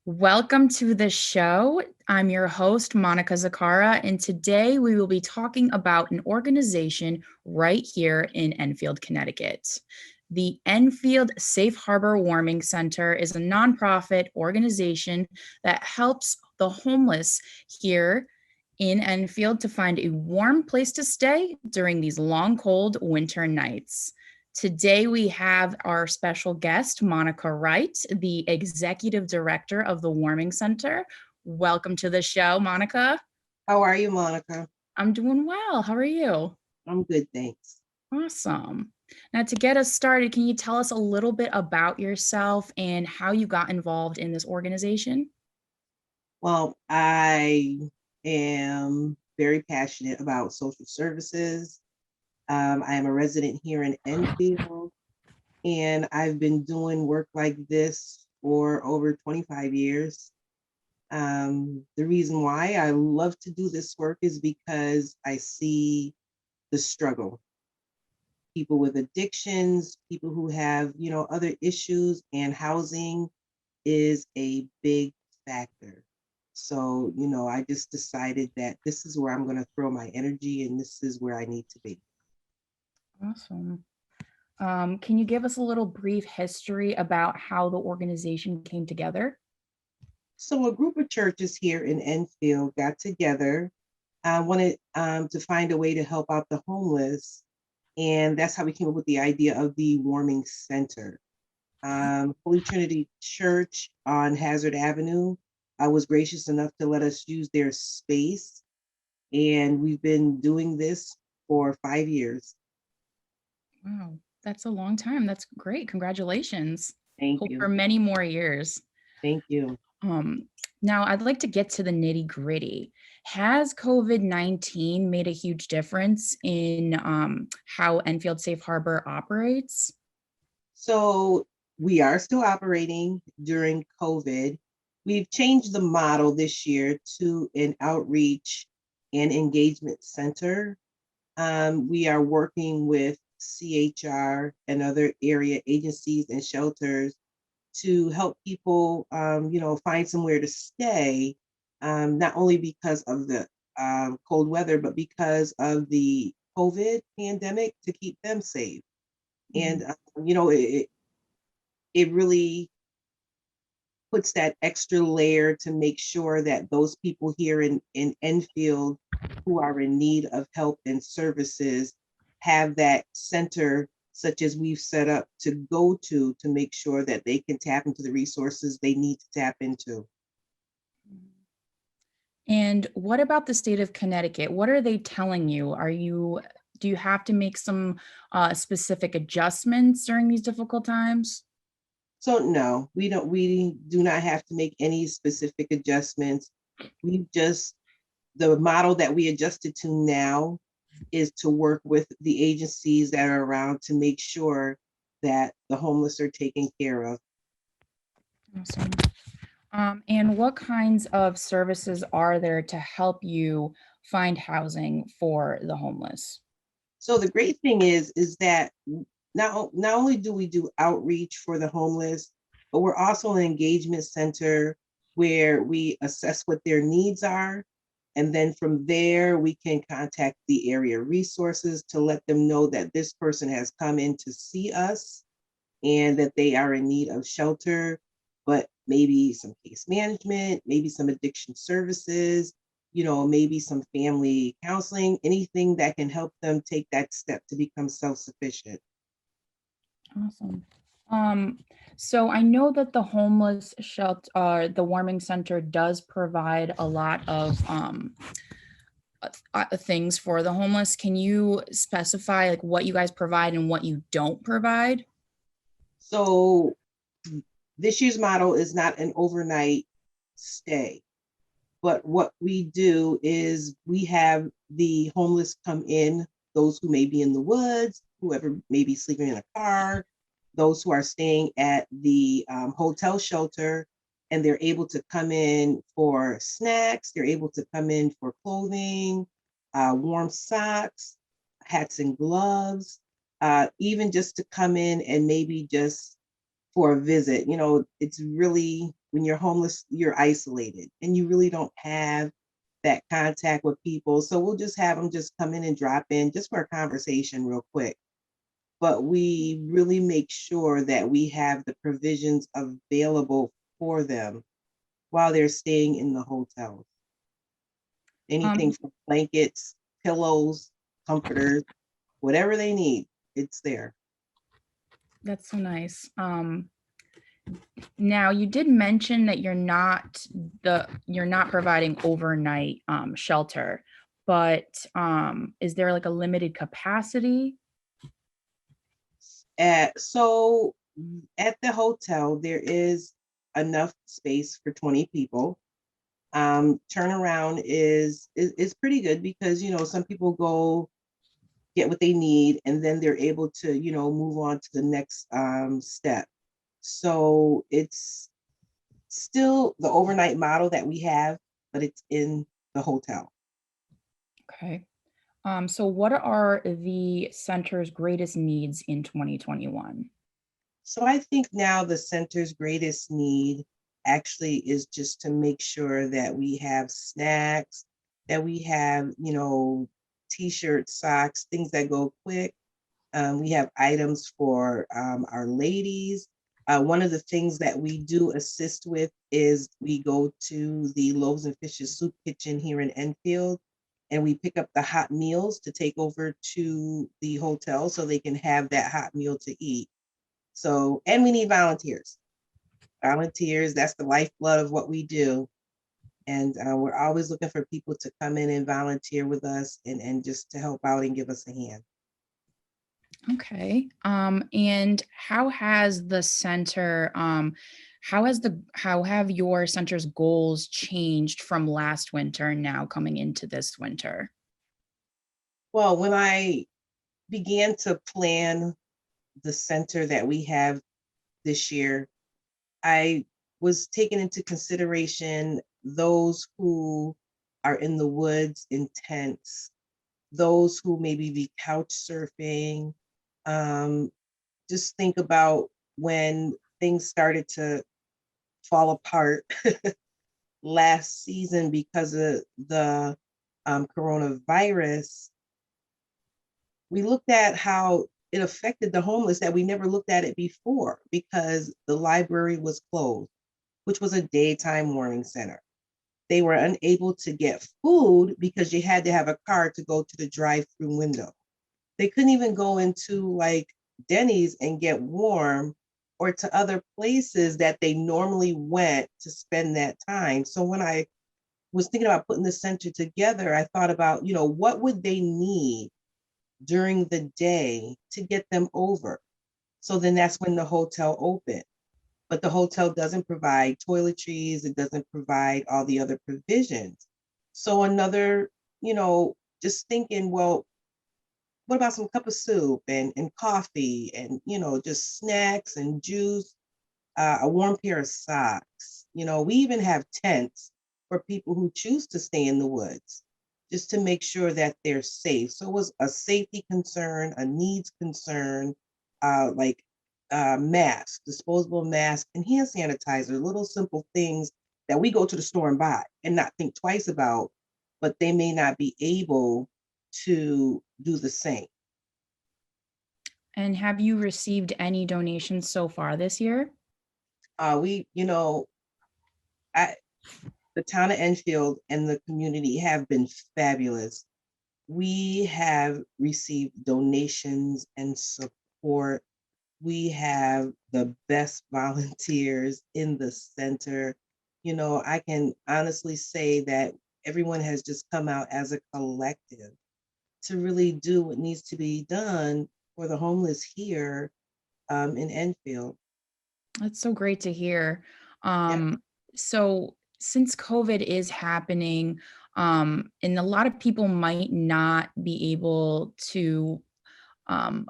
Welcome to the show. I'm your host, Monika Zachara, and today we will be talking about an organization right here in Enfield, Connecticut. The Enfield Safe Harbor Warming Center is a nonprofit organization that helps the homeless here in Enfield to find a warm place to stay during these long, cold winter nights. Today, we have our special guest, Monika Wright, the executive director of the Warming Center. Welcome to the show, Monika. How are you, Monica? I'm doing well. How are you? I'm good, thanks. Awesome. Now, to get us started, can you tell us a little bit about yourself and how you got involved in this organization? Well, I am very passionate about social services. I am a resident here in Enfield, and I've been doing work like this for over 25 years. The reason why I love to do this work is because I see the struggle. People with addictions, people who have, other issues, and housing is a big factor. So, I just decided that this is where I'm going to throw my energy and this is where I need to be. Awesome. Can you give us a little brief history about how the organization came together? So, a group of churches here in Enfield got together, wanted to find a way to help out the homeless. And that's how we came up with the idea of the warming center. Holy Trinity Church on Hazard Avenue was gracious enough to let us use their space. And we've been doing this for 5 years. Wow, that's a long time. That's great. Congratulations. Thank Hope for you. many more years. Thank you. Um, Now, I'd like to get to the nitty gritty. Has COVID-19 made a huge difference in how Enfield Safe Harbor operates? So we are still operating during COVID. We've changed the model this year to an outreach and engagement center. We are working with CHR and other area agencies and shelters to help people, find somewhere to stay, not only because of the cold weather, but because of the COVID pandemic to keep them safe. And, Mhm. it really puts that extra layer to make sure that those people here in Enfield who are in need of help and services have that center such as we've set up to go to make sure that they can tap into the resources they need to tap into. And what about the state of Connecticut? What are they telling you? Do you have to make some specific adjustments during these difficult times? So no, we do not have to make any specific adjustments. We just the model that we adjusted to now is to work with the agencies that are around to make sure that the homeless are taken care of. Awesome. And what kinds of services are there to help you find housing for the homeless? So the great thing is that not only do we do outreach for the homeless, but we're also an engagement center where we assess what their needs are. And then from there, we can contact the area resources to let them know that this person has come in to see us and that they are in need of shelter, but maybe some case management, maybe some addiction services, maybe some family counseling, anything that can help them take that step to become self-sufficient. Awesome. Um, so I know that the homeless shelter, the warming center does provide a lot of things for the homeless. Can you specify like what you guys provide and what you don't provide? So this year's model is not an overnight stay, but what we do is we have the homeless come in, those who may be in the woods, whoever may be sleeping in a car, those who are staying at the hotel shelter, and they're able to come in for snacks, they're able to come in for clothing, warm socks, hats and gloves, even just to come in and maybe just for a visit. It's really when you're homeless, you're isolated and you really don't have that contact with people. So we'll just have them just come in and drop in just for a conversation real quick. But we really make sure that we have the provisions available for them while they're staying in the hotel. Anything Um, from blankets, pillows, comforters, whatever they need, it's there. that's so nice. Now you did mention that you're not providing overnight shelter, but is there like a limited capacity? So at the hotel, there is enough space for 20 people. Turnaround is pretty good because some people go get what they need and then they're able to move on to the next step. So it's still the overnight model that we have, but it's in the hotel. Okay. So what are the center's greatest needs in 2021? So I think now the center's greatest need actually is just to make sure that we have snacks, that we have, t-shirts, socks, things that go quick. We have items for our ladies. One of the things that we do assist with is we go to the Loaves and Fishes Soup Kitchen here in Enfield, and we pick up the hot meals to take over to the hotel so they can have that hot meal to eat. So, and we need volunteers. Volunteers, that's the lifeblood of what we do. And we're always looking for people to come in and volunteer with us and just to help out and give us a hand. Okay. And how has the center, how have your center's goals changed from last winter and now coming into this winter? Well, when I began to plan the center that we have this year, I was taking into consideration those who are in the woods in tents, those who maybe be couch surfing. Um, just think about when things started to fall apart last season because of the coronavirus. We looked at how it affected the homeless that we never looked at it before because the library was closed, which was a daytime warming center. They were unable to get food because you had to have a car to go to the drive-through window. They couldn't even go into like Denny's and get warm or to other places that they normally went to spend that time. So when I was thinking about putting the center together, I thought about, what would they need during the day to get them over? So then that's when the hotel opened. But the hotel doesn't provide toiletries, it doesn't provide all the other provisions. So another, just thinking, well, what about some cup of soup and coffee and, just snacks and juice, a warm pair of socks. We even have tents for people who choose to stay in the woods just to make sure that they're safe. So it was a safety concern, a needs concern, like masks, disposable masks, and hand sanitizer, little simple things that we go to the store and buy and not think twice about, but they may not be able to do the same. And have you received any donations so far this year? We, I, the town of Enfield and the community have been fabulous. We have received donations and support. We have the best volunteers in the center. I can honestly say that everyone has just come out as a collective to really do what needs to be done for the homeless here in Enfield. That's so great to hear. Yeah. So since COVID is happening, and a lot of people might not be able to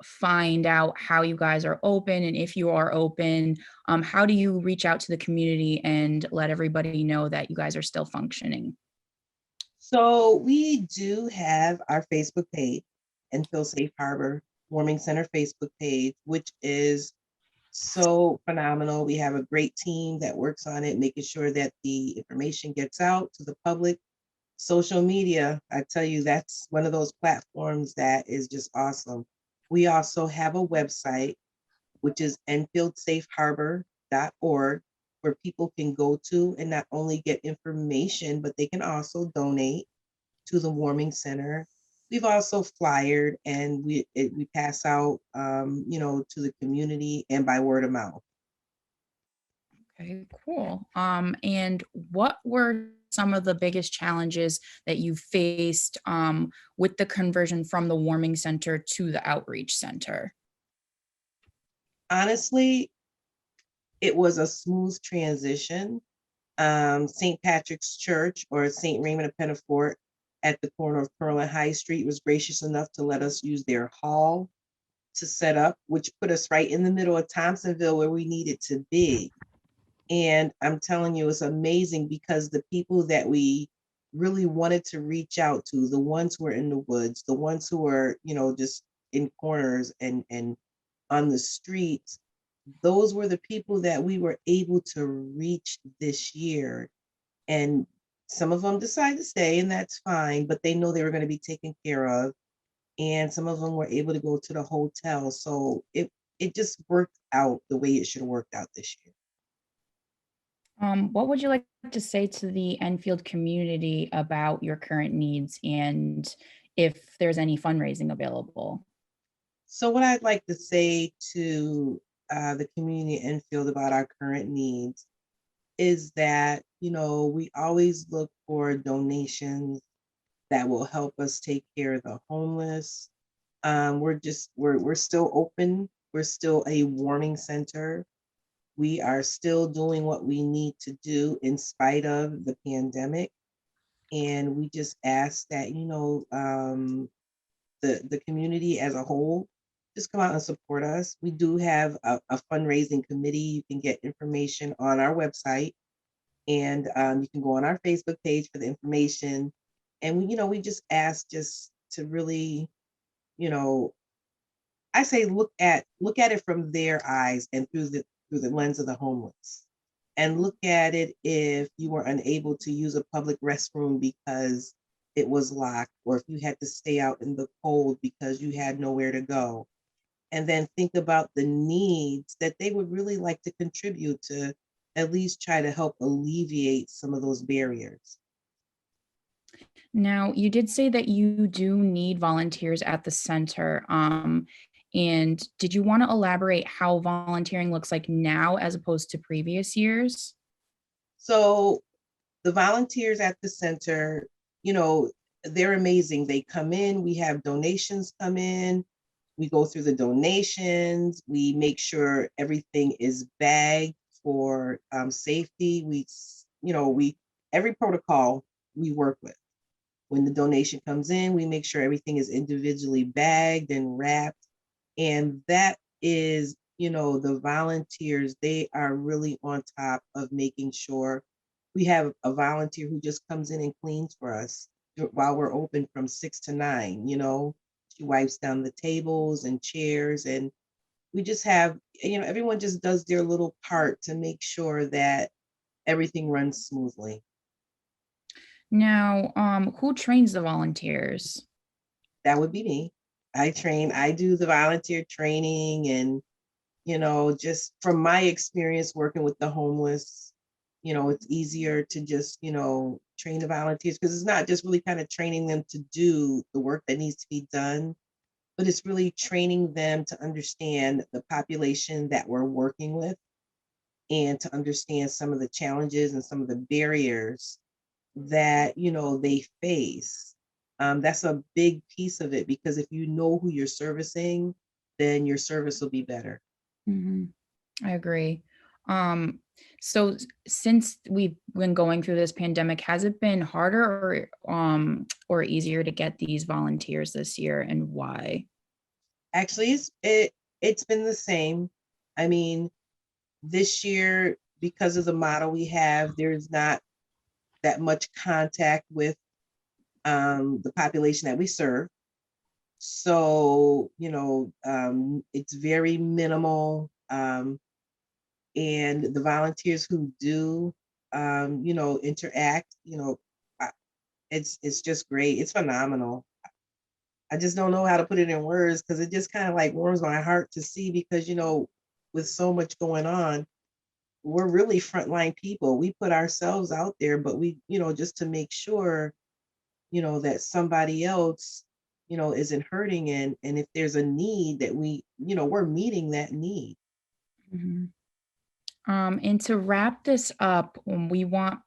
find out how you guys are open and if you are open, how do you reach out to the community and let everybody know that you guys are still functioning? So we do have our Facebook page, Enfield Safe Harbor Warming Center Facebook page, which is so phenomenal. We have a great team that works on it, making sure that the information gets out to the public. Social media, I tell you, that's one of those platforms that is just awesome. We also have a website, which is enfieldSafeHarbor.org, where people can go to and not only get information, but they can also donate to the warming center. We've also flyered and we pass out, to the community and by word of mouth. Okay, cool. And what were some of the biggest challenges that you faced with the conversion from the warming center to the outreach center? Honestly, it was a smooth transition. St. Patrick's Church, or St. Raymond of Pennafort, at the corner of Pearl and High Street, was gracious enough to let us use their hall to set up, which put us right in the middle of Thompsonville where we needed to be. And I'm telling you, it's amazing because the people that we really wanted to reach out to, the ones who are in the woods, the ones who are, just in corners and on the streets, those were the people that we were able to reach this year. And some of them decided to stay, and that's fine, but they know they were going to be taken care of. And some of them were able to go to the hotel. So it just worked out the way it should have worked out this year. What would you like to say to the Enfield community about your current needs and if there's any fundraising available? So what I'd like to say to the community in Enfield about our current needs is that, we always look for donations that will help us take care of the homeless. We're still open. We're still a warming center. We are still doing what we need to do in spite of the pandemic. And we just ask that, the community as a whole just come out and support us. We do have a fundraising committee. You can get information on our website, and you can go on our Facebook page for the information. And we just ask just to really, you know, I say look at it from their eyes and through the lens of the homeless. And look at it if you were unable to use a public restroom because it was locked, or if you had to stay out in the cold because you had nowhere to go. And then think about the needs that they would really like to contribute to at least try to help alleviate some of those barriers. Now, you did say that you do need volunteers at the center. And did you want to elaborate how volunteering looks like now as opposed to previous years? So the volunteers at the center, you know, they're amazing. They come in, we have donations come in, we go through the donations, we make sure everything is bagged for safety. Every protocol we work with. When the donation comes in, we make sure everything is individually bagged and wrapped. And that is, the volunteers, they are really on top of making sure we have a volunteer who just comes in and cleans for us while we're open from 6 to 9. She wipes down the tables and chairs, and we just have, everyone just does their little part to make sure that everything runs smoothly. Now, who trains the volunteers? That would be me. I do the volunteer training, and just from my experience working with the homeless, it's easier to just, train the volunteers, because it's not just really kind of training them to do the work that needs to be done, but it's really training them to understand the population that we're working with, and to understand some of the challenges and some of the barriers that they face. That's a big piece of it, because if you know who you're servicing, then your service will be better. Mhm. I agree. Um, so since we've been going through this pandemic, has it been harder or easier to get these volunteers this year and why? Actually, it's been the same. I mean, this year, because of the model we have, there's not that much contact with the population that we serve. So, it's very minimal. And the volunteers who do, interact, I- it's just great. It's phenomenal. I just don't know how to put it in words because it just kind of like warms my heart to see because, with so much going on, we're really frontline people. We put ourselves out there, but we, just to make sure, that somebody else, isn't hurting and if there's a need that we're meeting that need. Mhm. And to wrap this up, we want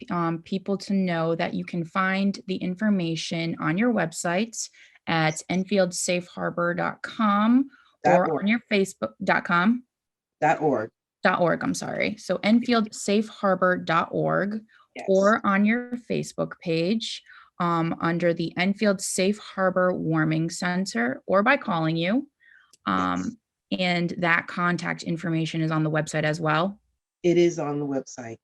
people to know that you can find the information on your websites at enfieldSafeHarbor.com Dot or org. on your Facebook.com. .org. .org, I'm sorry. So EnfieldSafeHarbor.org Yes. or on your Facebook page under the Enfield Safe Harbor Warming Center or by calling you. Yes. Um, and that contact information is on the website as well. It is on the website.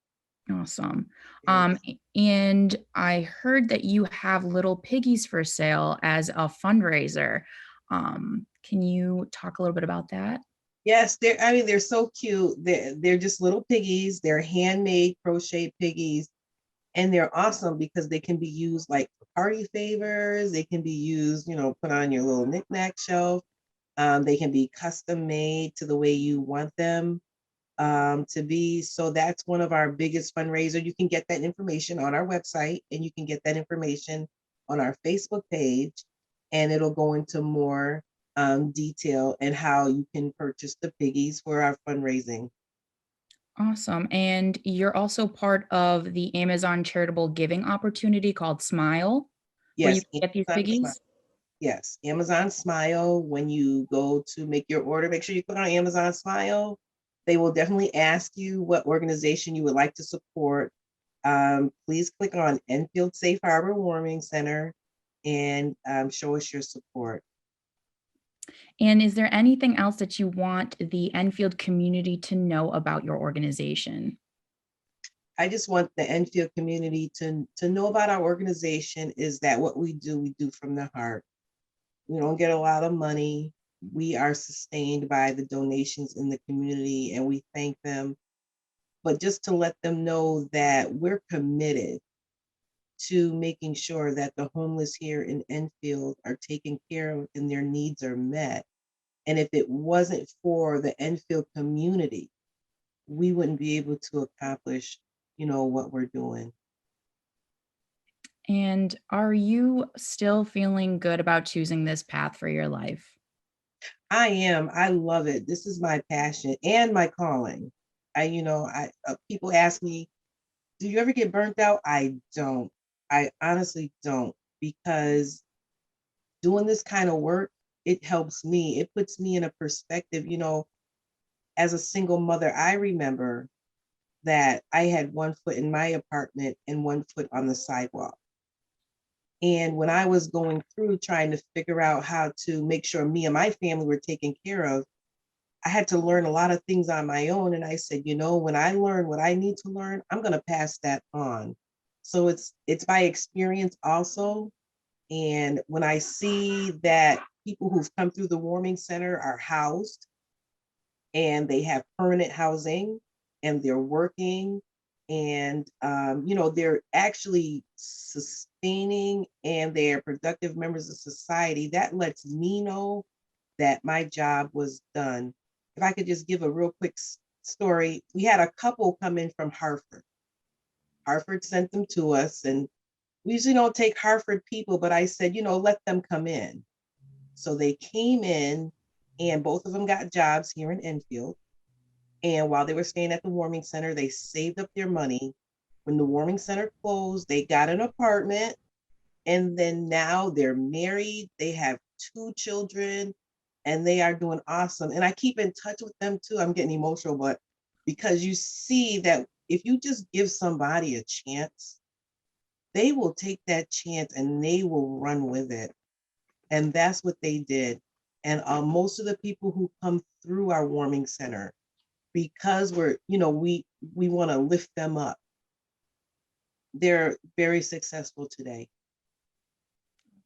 Awesome. It is. And I heard that you have little piggies for sale as a fundraiser. Can you talk a little bit about that? Yes, they're so cute. They're just little piggies. They're handmade crochet piggies. And they're awesome because they can be used like for party favors. They can be used, put on your little knickknack shelf. They can be custom made to the way you want them to be. So that's one of our biggest fundraiser. You can get that information on our website and you can get that information on our Facebook page, and it'll go into more detail and how you can purchase the piggies for our fundraising. Awesome. And you're also part of the Amazon charitable giving opportunity called Smile, where you Yes, can get these Amazon Smile. piggies. Yes, Amazon Smile. When you go to make your order, make sure you click on Amazon Smile. They will definitely ask you what organization you would like to support. Please click on Enfield Safe Harbor Warming Center and show us your support. And is there anything else that you want the Enfield community to know about your organization? I just want the Enfield community to know about our organization is that what we do from the heart. We don't get a lot of money. We are sustained by the donations in the community and we thank them. But just to let them know that we're committed to making sure that the homeless here in Enfield are taken care of and their needs are met. And if it wasn't for the Enfield community, we wouldn't be able to accomplish, what we're doing. And are you still feeling good about choosing this path for your life? I am. I love it. This is my passion and my calling. People ask me, do you ever get burnt out? I don't. I honestly don't because doing this kind of work, it helps me. It puts me in a perspective, as a single mother, I remember that I had one foot in my apartment and one foot on the sidewalk. And when I was going through trying to figure out how to make sure me and my family were taken care of, I had to learn a lot of things on my own. And I said, when I learn what I need to learn, I'm going to pass that on. So it's by experience also. And when I see that people who've come through the warming center are housed and they have permanent housing and they're working and they're actually sustaining and they're productive members of society, that lets me know that my job was done. If I could just give a real quick story, we had a couple come in from Hartford sent them to us, and we usually don't take Hartford people, but I said, let them come in. So they came in and both of them got jobs here in Enfield. And while they were staying at the warming center, they saved up their money. When the warming center closed, they got an apartment. And then now they're married. They have 2 children and they are doing awesome. And I keep in touch with them too. I'm getting emotional, but because you see that if you just give somebody a chance, they will take that chance and they will run with it. And that's what they did. And most of the people who come through our warming center, because we want to lift them up, they're very successful today.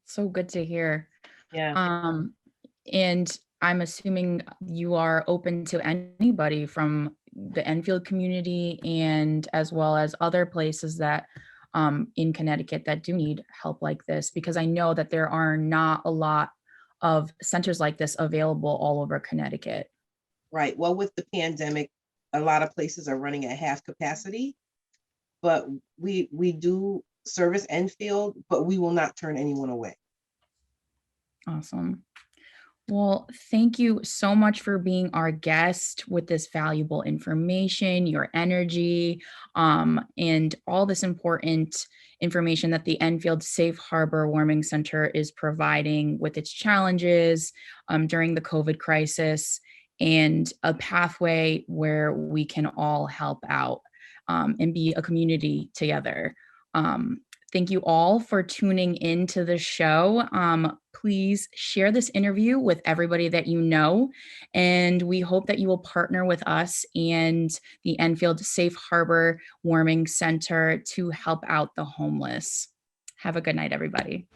So good to hear. Yeah. Um, and I'm assuming you are open to anybody from the Enfield community and as well as other places that in Connecticut that do need help like this, because I know that there are not a lot of centers like this available all over Connecticut. Right. Well, with the pandemic, a lot of places are running at half capacity, but we do service Enfield, but we will not turn anyone away. Awesome. Well, thank you so much for being our guest with this valuable information, your energy, and all this important information that the Enfield Safe Harbor Warming Center is providing with its challenges during the COVID crisis and a pathway where we can all help out and be a community together. Um, Thank you all for tuning into the show. Please share this interview with everybody that you know, and we hope that you will partner with us and the Enfield Safe Harbor Warming Center to help out the homeless. Have a good night, everybody.